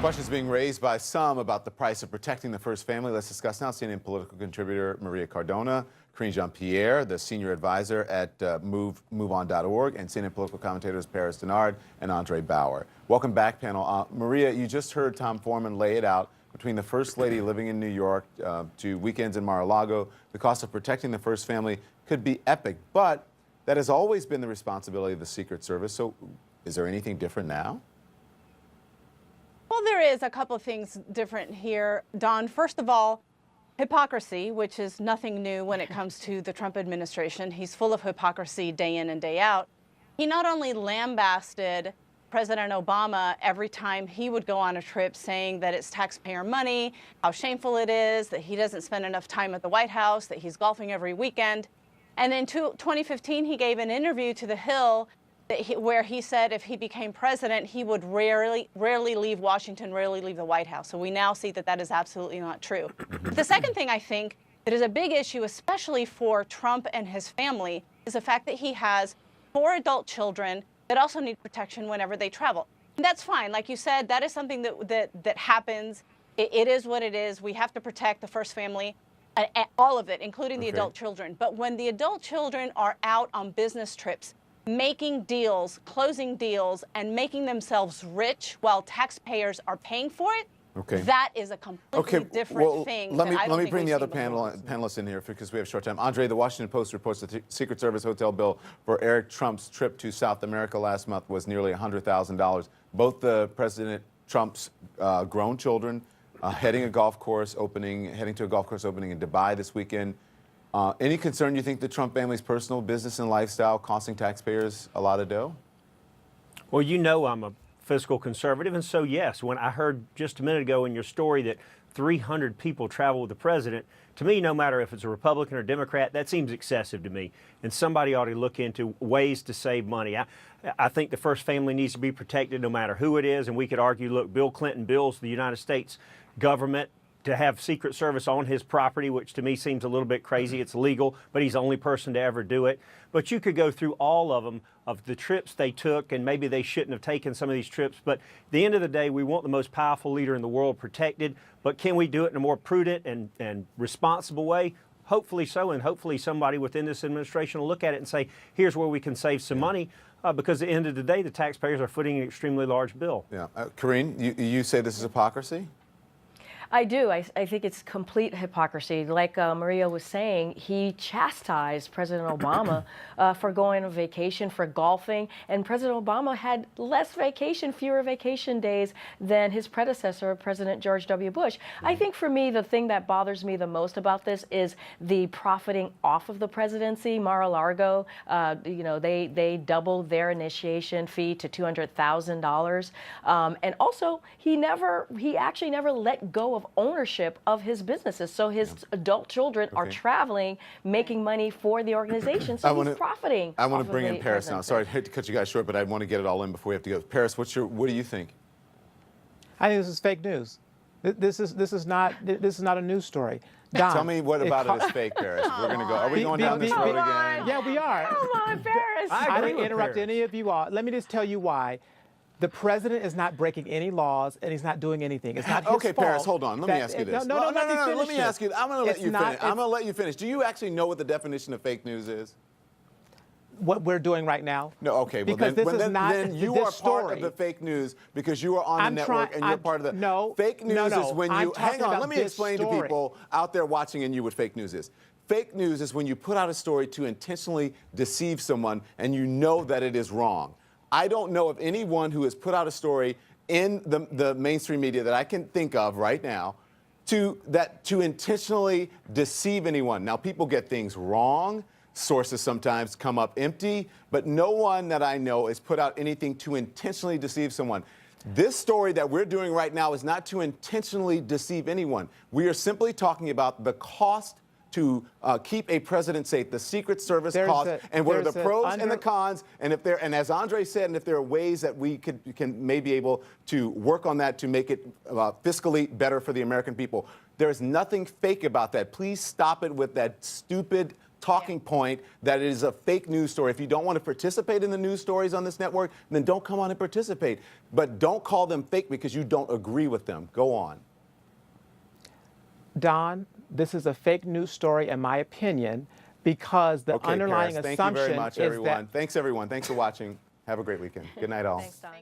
Questions being raised by some about the price of protecting the first family. Let's discuss now. CNN political contributor Maria Cardona, Jean-Pierre, the senior advisor at MoveOn.org, and CNN political commentators Paris Dennard and Andre Bauer. Welcome back, panel. Maria, you just heard Tom Foreman lay it out. Between the First Lady living in New York to weekends in Mar-a-Lago, the cost of protecting the first family could be epic, but that has always been the responsibility of the Secret Service. So is there anything different now? Well, there is a couple of things different here, Don. First of all, hypocrisy, which is nothing new when it comes to the Trump administration. He's full of hypocrisy day in and day out. He not only lambasted President Obama every time he would go on a trip, saying that it's taxpayer money, how shameful it is, that he doesn't spend enough time at the White House, that he's golfing every weekend. And in 2015, he gave an interview to The Hill where he said if he became president, he would rarely leave Washington, rarely leave the White House. So we now see that that is absolutely not true. The second thing I think that is a big issue, especially for Trump and his family, is the fact that he has 4 adult children that also need protection whenever they travel. And that's fine. Like you said, that is something that happens. It is what it is. We have to protect the first family, all of it, including the adult children. But when the adult children are out on business trips, making deals, closing deals, and making themselves rich while taxpayers are paying for it, that is a completely different thing. Let me bring the other panelists in here because we have a short time. Andre, the Washington Post reports that the Secret Service hotel bill for Eric Trump's trip to South America last month was nearly $100,000. Both the President Trump's grown children heading to a golf course opening in Dubai this weekend. Any concern you think the Trump family's personal business and lifestyle costing taxpayers a lot of dough? Well, you know I'm a fiscal conservative, and so yes, when I heard just a minute ago in your story that 300 people travel with the president, to me, no matter if it's a Republican or Democrat, that seems excessive to me, and somebody ought to look into ways to save money. I think the first family needs to be protected no matter who it is, and we could argue, look, Bill Clinton bills the United States government to have Secret Service on his property, which to me seems a little bit crazy. It's legal, but he's the only person to ever do it. But you could go through all of them, of the trips they took, and maybe they shouldn't have taken some of these trips. But at the end of the day, we want the most powerful leader in the world protected. But can we do it in a more prudent and responsible way? Hopefully so, and hopefully somebody within this administration will look at it and say, here's where we can save some money. Because at the end of the day, the taxpayers are footing an extremely large bill. Yeah. Karine, you say this is hypocrisy? I do. I think it's complete hypocrisy. Like Maria was saying, he chastised President Obama for going on vacation, for golfing, and President Obama had fewer vacation days than his predecessor, President George W. Bush. I think for me, the thing that bothers me the most about this is the profiting off of the presidency. Mar-a-Lago, they doubled their initiation fee to $200,000, and also he actually never let go of ownership of his businesses. So his adult children are traveling, making money for the organization. So he's profiting. I want to bring in Paris now. Sorry, I hate to cut you guys short, but I want to get it all in before we have to go. Paris, what do you think? I think this is fake news. This is not a news story. Don, tell me what about it is fake, Paris. We're going to go. Are we going down this road again? Yeah, we are. Come on, Paris. I didn't interrupt any of you all. Let me just tell you why. The president is not breaking any laws, and he's not doing anything. It's not his fault. Okay, Paris, hold on. Let me ask you this. No. Let me ask you. I'm going to let you finish. I'm going to let you finish. Do you actually know what the definition of fake news is? What we're doing right now? No, okay. Well, because then you are part of the fake news because you are on the network and you're part of the... No. Fake news is when you... Hang on, let me explain to story. people out there watching and you what fake news is. Fake news is when you put out a story to intentionally deceive someone and you know that it is wrong. I don't know of anyone who has put out a story in the mainstream media that I can think of right now to intentionally deceive anyone. Now, people get things wrong. Sources sometimes come up empty, but no one that I know has put out anything to intentionally deceive someone. This story that we're doing right now is not to intentionally deceive anyone. We are simply talking about the cost to keep a president safe, the Secret Service cost, and what are the pros and the cons, and as Andre said, and if there are ways that we can maybe able to work on that to make it fiscally better for the American people. There is nothing fake about that. Please stop it with that stupid talking point that it is a fake news story. If you don't want to participate in the news stories on this network, then don't come on and participate. But don't call them fake because you don't agree with them. Go on. Don, this is a fake news story, in my opinion, because the underlying Paris, assumption thank you very much, is everyone. that. Thanks, everyone. Thanks for watching. Have a great weekend. Good night, all. Thanks, Don.